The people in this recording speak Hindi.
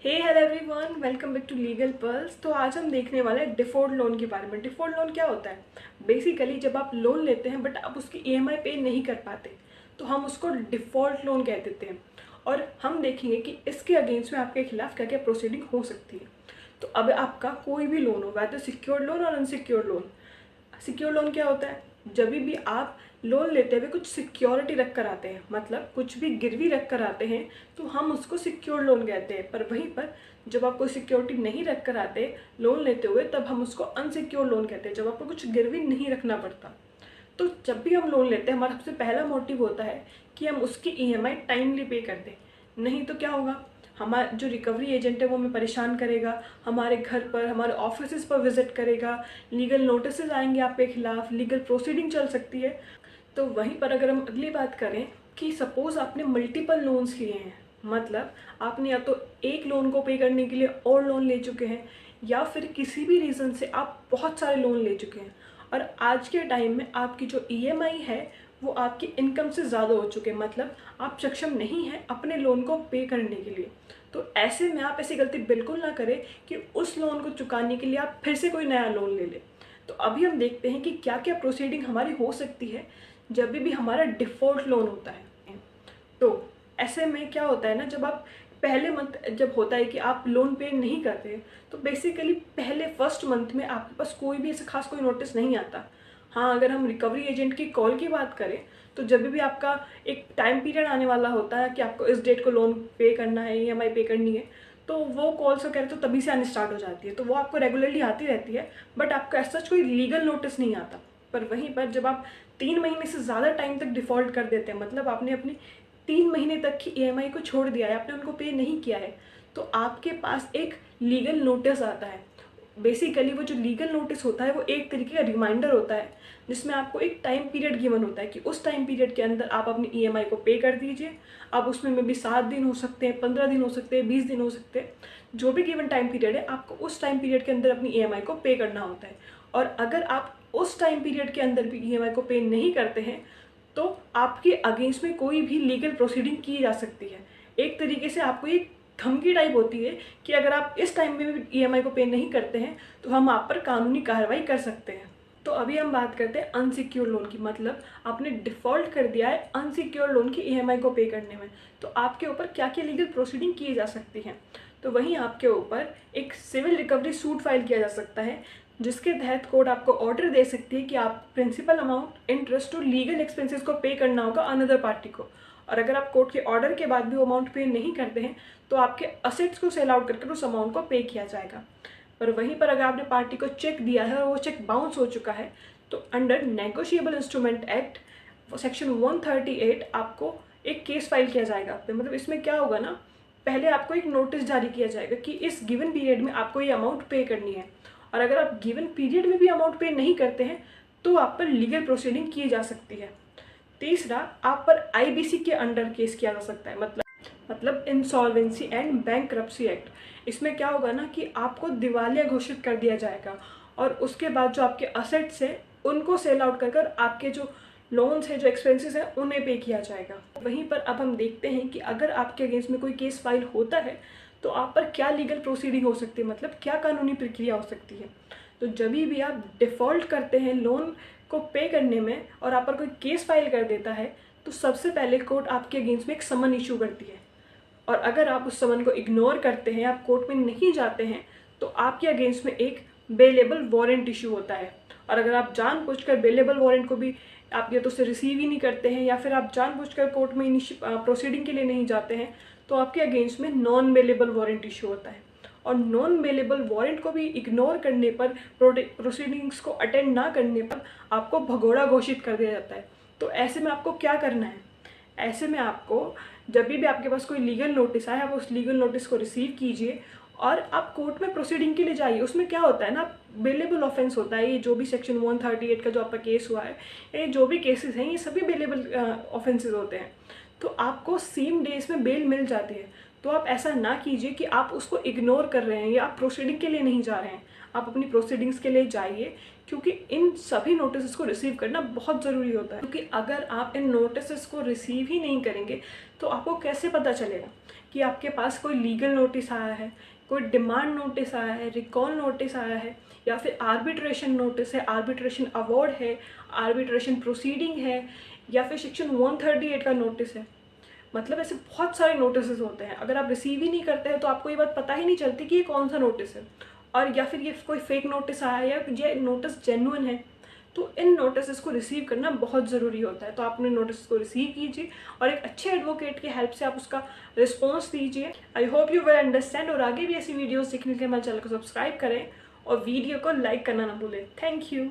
Hello everyone, welcome back to legal pearls. तो आज हम देखने वाले हैं डिफ़ॉल्ट लोन के बारे में। डिफ़ॉल्ट लोन क्या होता है? बेसिकली जब आप लोन लेते हैं बट आप उसकी ईएमआई पे नहीं कर पाते तो हम उसको डिफ़ॉल्ट लोन कह देते हैं। और हम देखेंगे कि इसके अगेंस्ट में आपके खिलाफ क्या क्या प्रोसीडिंग हो सकती है। तो अब आपका कोई भी लोन हो, वैसे सिक्योर्ड लोन और अनसिक्योर्ड लोन। सिक्योर लोन क्या होता है? जब भी आप लोन लेते हुए कुछ सिक्योरिटी रख कर आते हैं, मतलब कुछ भी गिरवी रख कर आते हैं, तो हम उसको सिक्योर लोन कहते हैं। पर वहीं पर जब आप कोई सिक्योरिटी नहीं रख कर आते लोन लेते हुए, तब हम उसको अनसिक्योर लोन कहते हैं, जब आपको कुछ गिरवी नहीं रखना पड़ता। तो जब भी हम लोन लेते हैं, हमारा सबसे पहला मोटिव होता है कि हम उसकी ईएमआई टाइमली पे कर दें। नहीं तो क्या होगा, हमारा जो रिकवरी एजेंट है वो हमें परेशान करेगा, हमारे घर पर, हमारे ऑफिस पर विजिट करेगा, लीगल नोटिस आएंगे आपके खिलाफ, लीगल प्रोसीडिंग चल सकती है। तो वहीं पर अगर हम अगली बात करें कि सपोज़ आपने मल्टीपल लोन्स लिए हैं, मतलब आपने या तो एक लोन को पे करने के लिए और लोन ले चुके हैं, या फिर किसी भी रीज़न से आप बहुत सारे लोन ले चुके हैं और आज के टाइम में आपकी जो ईएमआई है वो आपकी इनकम से ज़्यादा हो चुके हैं, मतलब आप सक्षम नहीं हैं अपने लोन को पे करने के लिए। तो ऐसे में आप ऐसी गलती बिल्कुल ना करें कि उस लोन को चुकाने के लिए आप फिर से कोई नया लोन ले लें। तो अभी हम देखते हैं कि क्या क्या प्रोसीडिंग हमारी हो सकती है जब भी हमारा डिफ़ॉल्ट लोन होता है। तो ऐसे में क्या होता है ना, जब आप पहले मंथ जब होता है कि आप लोन पे नहीं करते, तो बेसिकली पहले फर्स्ट मंथ में आपके पास कोई भी ऐसा खास कोई नोटिस नहीं आता। हाँ, अगर हम रिकवरी एजेंट की कॉल की बात करें तो जब भी आपका एक टाइम पीरियड आने वाला होता है कि आपको इस डेट को लोन पे करना है, ईएमआई पे करनी है, तो वो कॉल्स वगैरह तो तभी से आनी स्टार्ट हो जाती है। तो वो आपको रेगुलरली आती रहती है, बट आपको ऐसा कोई लीगल नोटिस नहीं आता। पर वहीं पर जब आप 3 महीने से ज़्यादा टाइम तक डिफ़ॉल्ट कर देते हैं, मतलब आपने अपनी 3 महीने तक की ईएमआई को छोड़ दिया है, आपने उनको पे नहीं किया है, तो आपके पास एक लीगल नोटिस आता है। बेसिकली वो जो लीगल नोटिस होता है वो एक तरीके का रिमाइंडर होता है, जिसमें आपको एक टाइम पीरियड गिवन होता है कि उस टाइम पीरियड के अंदर आप अपनी ईएमआई को पे कर दीजिए। अब उसमें में भी 7 दिन हो सकते हैं, 15 दिन हो सकते हैं, 20 दिन हो सकते हैं, जो भी गिवन टाइम पीरियड है आपको उस टाइम पीरियड के अंदर अपनी ईएमआई को पे करना होता है। और अगर आप उस टाइम पीरियड के अंदर भी ईएमआई को पे नहीं करते हैं तो आपके अगेंस्ट में कोई भी लीगल प्रोसीडिंग की जा सकती है। एक तरीके से आपको एक धमकी टाइप होती है कि अगर आप इस टाइम में भी ईएमआई को पे नहीं करते हैं तो हम आप पर कानूनी कार्रवाई कर सकते हैं। तो अभी हम बात करते हैं अनसिक्योर लोन की, मतलब आपने डिफ़ॉल्ट कर दिया है अनसिक्योर लोन की ईएमआई को पे करने में, तो आपके ऊपर क्या क्या लीगल प्रोसीडिंग की जा सकती हैं। तो वहीं आपके ऊपर एक सिविल रिकवरी सूट फाइल किया जा सकता है, जिसके तहत कोर्ट आपको ऑर्डर दे सकती है कि आप प्रिंसिपल अमाउंट, इंटरेस्ट और लीगल एक्सपेंसेस को पे करना होगा अनदर पार्टी को। और अगर आप कोर्ट के ऑर्डर के बाद भी वो अमाउंट पे नहीं करते हैं तो आपके असेट्स को सेल आउट करके उस अमाउंट को पे किया जाएगा। पर वहीं पर अगर आपने पार्टी को चेक दिया है और वो चेक बाउंस हो चुका है, तो under negotiable instrument act section 138 आपको एक केस फाइल किया जाएगा। तो मतलब इसमें क्या होगा ना, पहले आपको एक नोटिस जारी किया जाएगा कि इस गिवन पीरियड में आपको ये अमाउंट पे करनी है, और अगर आप गिवन पीरियड में भी अमाउंट पे नहीं करते हैं तो आप पर लीगल प्रोसीडिंग की जा सकती है। तीसरा, आप पर आईबीसी के अंडर केस किया जा सकता है, मतलब इंसॉल्वेंसी एंड बैंकरप्सी एक्ट। इसमें क्या होगा ना कि आपको दिवालिया घोषित कर दिया जाएगा और उसके बाद जो आपके असेट्स हैं उनको सेल आउट कर कर आपके जो लोन्स है, जो एक्सपेंसेस हैं, उन्हें पे किया जाएगा। वहीं पर अब हम देखते हैं कि अगर आपके अगेंस्ट में कोई केस फाइल होता है तो आप पर क्या लीगल प्रोसीडिंग हो सकती है, मतलब क्या कानूनी प्रक्रिया हो सकती है। तो जब भी आप डिफ़ॉल्ट करते हैं लोन को पे करने में और आप पर कोई केस फाइल कर देता है, तो सबसे पहले कोर्ट आपके अगेंस्ट में एक समन इशू करती है, और अगर आप उस समन को इग्नोर करते हैं, आप कोर्ट में नहीं जाते हैं, तो आपके अगेंस्ट में एक बेलेबल वारंट इशू होता है। और अगर आप जानबूझकर बेलेबल वारंट को भी आप या तो उसे रिसीव ही नहीं करते हैं या फिर आप जानबूझकर कोर्ट में प्रोसीडिंग के लिए नहीं जाते हैं, तो आपके अगेंस्ट में नॉन बेलेबल वारंट इशू होता है। और नॉन बेलेबल वारंट को भी इग्नोर करने पर, प्रोसीडिंग्स को अटेंड ना करने पर आपको भगोड़ा घोषित कर दिया जाता है। तो ऐसे में आपको क्या करना है? ऐसे में आपको जब भी आपके पास कोई लीगल नोटिस आए, आप उस लीगल नोटिस को रिसीव कीजिए और आप कोर्ट में प्रोसीडिंग के लिए जाइए। उसमें क्या होता है ना, बेलेबल ऑफेंस होता है, ये जो भी सेक्शन 138 का जो आपका केस हुआ है, ये जो भी केसेस हैं, ये सभी बेलेबल ऑफेंसेस होते हैं। तो आपको सेम डेज में बेल मिल जाती है। तो आप ऐसा ना कीजिए कि आप उसको इग्नोर कर रहे हैं या आप प्रोसीडिंग के लिए नहीं जा रहे हैं। आप अपनी प्रोसीडिंग्स के लिए जाइए, क्योंकि इन सभी नोटिस को रिसीव करना बहुत ज़रूरी होता है। क्योंकि अगर आप इन नोटिस को रिसीव ही नहीं करेंगे तो आपको कैसे पता चलेगा कि आपके पास कोई लीगल नोटिस आया है, कोई डिमांड नोटिस आया है, रिकॉल नोटिस आया है, या फिर आर्बिट्रेशन नोटिस है, आर्बिट्रेशन अवार्ड है, आर्बिट्रेशन प्रोसीडिंग है, या फिर सेक्शन 138 का नोटिस है। मतलब ऐसे बहुत सारे नोटिस होते हैं। अगर आप रिसीव ही नहीं करते हैं तो आपको ये बात पता ही नहीं चलती कि ये कौन सा नोटिस है, और या फिर ये कोई फेक नोटिस आया है या ये नोटिस जेन्युइन है। तो इन नोटिस को रिसीव करना बहुत ज़रूरी होता है। तो आप अपने नोटिस को रिसीव कीजिए और एक अच्छे एडवोकेट की हेल्प से आप उसका रिस्पॉन्स दीजिए। I hope you will understand. और आगे भी ऐसी वीडियोज़ देखने के लिए हमारे चैनल को सब्सक्राइब करें और वीडियो को लाइक करना ना भूलें। Thank you.